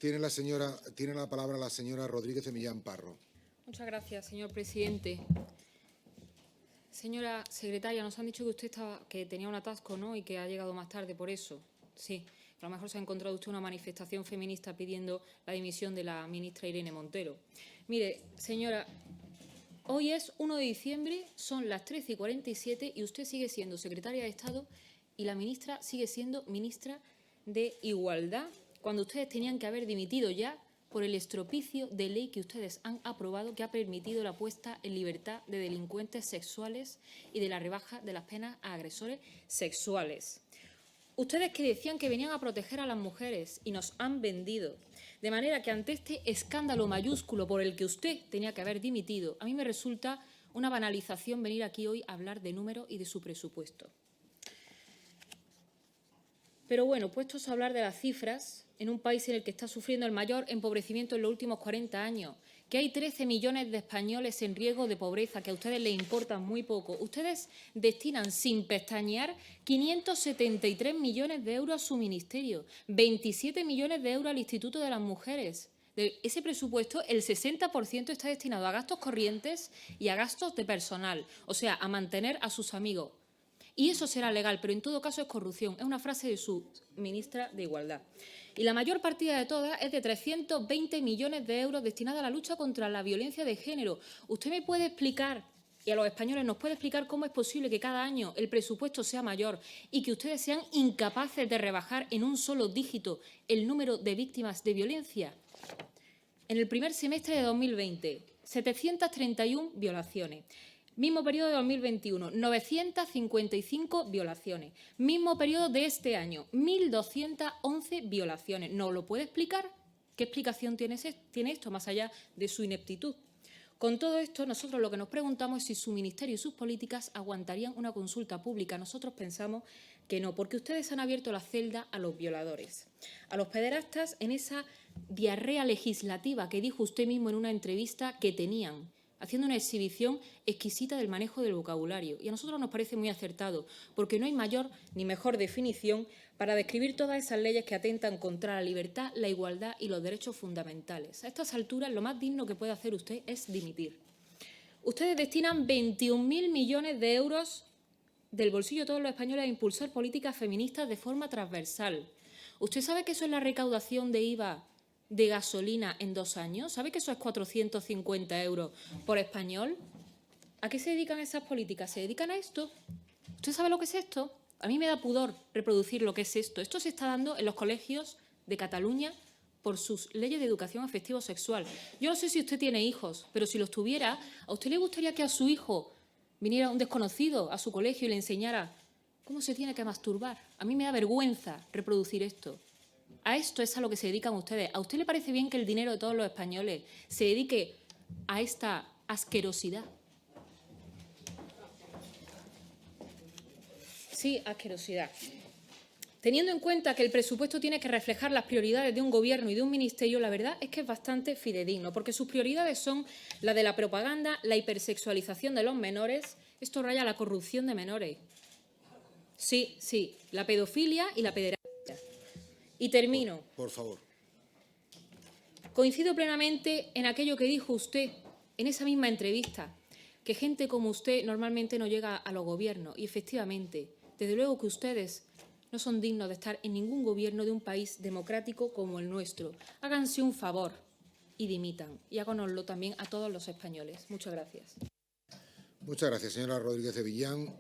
Tiene la palabra la señora Rodríguez de Millán Parro. Muchas gracias, señor presidente. Señora secretaria, nos han dicho que tenía un atasco, ¿no?, y que ha llegado más tarde por eso. Sí, a lo mejor se ha encontrado usted una manifestación feminista pidiendo la dimisión de la ministra Irene Montero. Mire, señora, hoy es 1 de diciembre, son las 13:47 y usted sigue siendo secretaria de Estado y la ministra sigue siendo ministra de Igualdad, cuando ustedes tenían que haber dimitido ya por el estropicio de ley que ustedes han aprobado, que ha permitido la puesta en libertad de delincuentes sexuales y de la rebaja de las penas a agresores sexuales. Ustedes que decían que venían a proteger a las mujeres y nos han vendido. De manera que ante este escándalo mayúsculo por el que usted tenía que haber dimitido, a mí me resulta una banalización venir aquí hoy a hablar de números y de su presupuesto. Pero bueno, puestos a hablar de las cifras, en un país en el que está sufriendo el mayor empobrecimiento en los últimos 40 años, que hay 13 millones de españoles en riesgo de pobreza, que a ustedes les importa muy poco, ustedes destinan sin pestañear 573 millones de euros a su ministerio, 27 millones de euros al Instituto de las Mujeres. De ese presupuesto, el 60% está destinado a gastos corrientes y a gastos de personal, o sea, a mantener a sus amigos. Y eso será legal, pero en todo caso es corrupción. Es una frase de su ministra de Igualdad. Y la mayor partida de todas es de 320 millones de euros destinada a la lucha contra la violencia de género. ¿Usted me puede explicar, y a los españoles nos puede explicar, cómo es posible que cada año el presupuesto sea mayor y que ustedes sean incapaces de rebajar en un solo dígito el número de víctimas de violencia? En el primer semestre de 2020, 731 violaciones. Mismo periodo de 2021, 955 violaciones. Mismo periodo de este año, 1.211 violaciones. ¿Nos lo puede explicar? ¿Qué explicación tiene esto, más allá de su ineptitud? Con todo esto, nosotros lo que nos preguntamos es si su ministerio y sus políticas aguantarían una consulta pública. Nosotros pensamos que no, porque ustedes han abierto la celda a los violadores, a los pederastas, en esa diarrea legislativa que dijo usted mismo en una entrevista que tenían, haciendo una exhibición exquisita del manejo del vocabulario. Y a nosotros nos parece muy acertado, porque no hay mayor ni mejor definición para describir todas esas leyes que atentan contra la libertad, la igualdad y los derechos fundamentales. A estas alturas, lo más digno que puede hacer usted es dimitir. Ustedes destinan 21.000 millones de euros del bolsillo de todos los españoles a impulsar políticas feministas de forma transversal. ¿Usted sabe que eso es la recaudación de IVA de gasolina en 2 años? ¿Sabe que eso es 450 euros por español? ¿A qué se dedican esas políticas? ¿Se dedican a esto? ¿Usted sabe lo que es esto? A mí me da pudor reproducir lo que es esto. Esto se está dando en los colegios de Cataluña por sus leyes de educación afectivo-sexual. Yo no sé si usted tiene hijos, pero si los tuviera, ¿a usted le gustaría que a su hijo viniera un desconocido a su colegio y le enseñara cómo se tiene que masturbar? A mí me da vergüenza reproducir esto. A esto es a lo que se dedican ustedes. ¿A usted le parece bien que el dinero de todos los españoles se dedique a esta asquerosidad? Sí, asquerosidad. Teniendo en cuenta que el presupuesto tiene que reflejar las prioridades de un gobierno y de un ministerio, la verdad es que es bastante fidedigno, porque sus prioridades son la de la propaganda, la hipersexualización de los menores, esto raya la corrupción de menores. Sí, sí, la pedofilia y la pederastia. Y termino. Por favor. Coincido plenamente en aquello que dijo usted en esa misma entrevista, que gente como usted normalmente no llega a los gobiernos. Y efectivamente, desde luego que ustedes no son dignos de estar en ningún gobierno de un país democrático como el nuestro. Háganse un favor y dimitan. Y háganoslo también a todos los españoles. Muchas gracias. Muchas gracias, señora Rodríguez de Millán.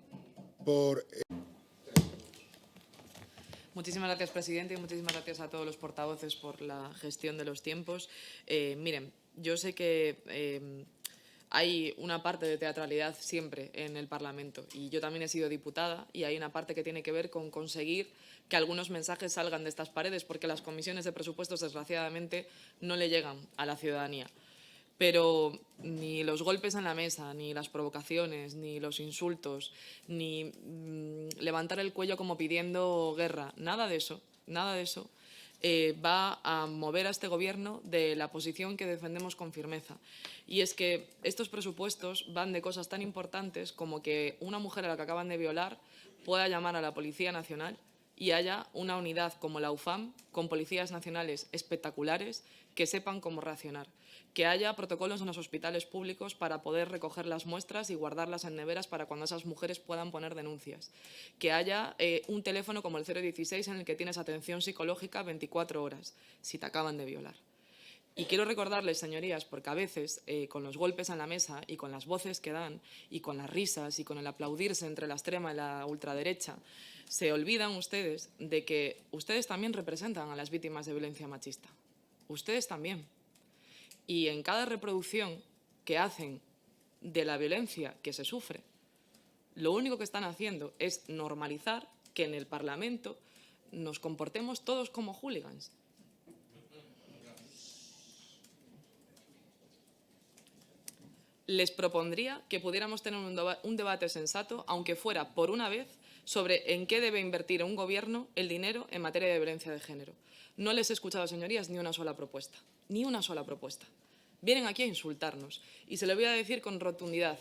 Muchísimas gracias, presidente, y muchísimas gracias a todos los portavoces por la gestión de los tiempos. Miren, yo sé que hay una parte de teatralidad siempre en el Parlamento y yo también he sido diputada y hay una parte que tiene que ver con conseguir que algunos mensajes salgan de estas paredes porque las comisiones de presupuestos, desgraciadamente, no le llegan a la ciudadanía. Pero ni los golpes en la mesa, ni las provocaciones, ni los insultos, ni levantar el cuello como pidiendo guerra, nada de eso va a mover a este Gobierno de la posición que defendemos con firmeza. Y es que estos presupuestos van de cosas tan importantes como que una mujer a la que acaban de violar pueda llamar a la Policía Nacional y haya una unidad como la UFAM, con policías nacionales espectaculares que sepan cómo reaccionar. Que haya protocolos en los hospitales públicos para poder recoger las muestras y guardarlas en neveras para cuando esas mujeres puedan poner denuncias. Que haya un teléfono como el 016 en el que tienes atención psicológica 24 horas si te acaban de violar. Y quiero recordarles, señorías, porque a veces con los golpes en la mesa y con las voces que dan y con las risas y con el aplaudirse entre la extrema y la ultraderecha, se olvidan ustedes de que ustedes también representan a las víctimas de violencia machista. Ustedes también. Y en cada reproducción que hacen de la violencia que se sufre, lo único que están haciendo es normalizar que en el Parlamento nos comportemos todos como hooligans. Les propondría que pudiéramos tener un debate sensato, aunque fuera por una vez, sobre en qué debe invertir un gobierno el dinero en materia de violencia de género. No les he escuchado, señorías, ni una sola propuesta. Ni una sola propuesta. Vienen aquí a insultarnos. Y se lo voy a decir con rotundidad.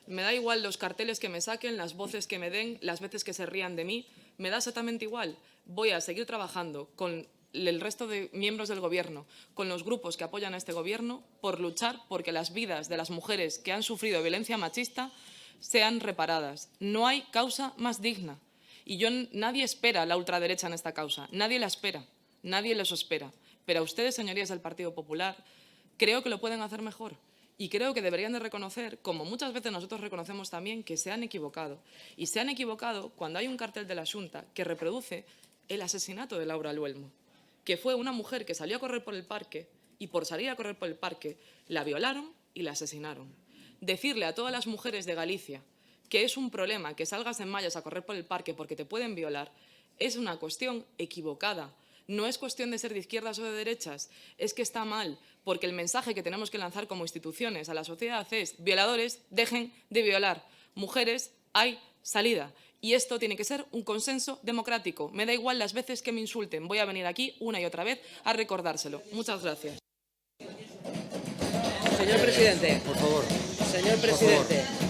Me da igual los carteles que me saquen, las voces que me den, las veces que se rían de mí. Me da exactamente igual. Voy a seguir trabajando con el resto de miembros del Gobierno, con los grupos que apoyan a este Gobierno, por luchar porque las vidas de las mujeres que han sufrido violencia machista sean reparadas. No hay causa más digna. Y nadie espera la ultraderecha en esta causa. Nadie la espera. Nadie los espera. Pero a ustedes, señorías del Partido Popular, creo que lo pueden hacer mejor. Y creo que deberían de reconocer, como muchas veces nosotros reconocemos también, que se han equivocado. Y se han equivocado cuando hay un cartel de la Xunta que reproduce el asesinato de Laura Luelmo, que fue una mujer que salió a correr por el parque y por salir a correr por el parque la violaron y la asesinaron. Decirle a todas las mujeres de Galicia que es un problema que salgas en mallas a correr por el parque porque te pueden violar es una cuestión equivocada. No es cuestión de ser de izquierdas o de derechas, es que está mal, porque el mensaje que tenemos que lanzar como instituciones a la sociedad es: violadores, dejen de violar, mujeres, hay salida. Y esto tiene que ser un consenso democrático. Me da igual las veces que me insulten, voy a venir aquí una y otra vez a recordárselo. Muchas gracias. Señor presidente. Por favor. Señor presidente.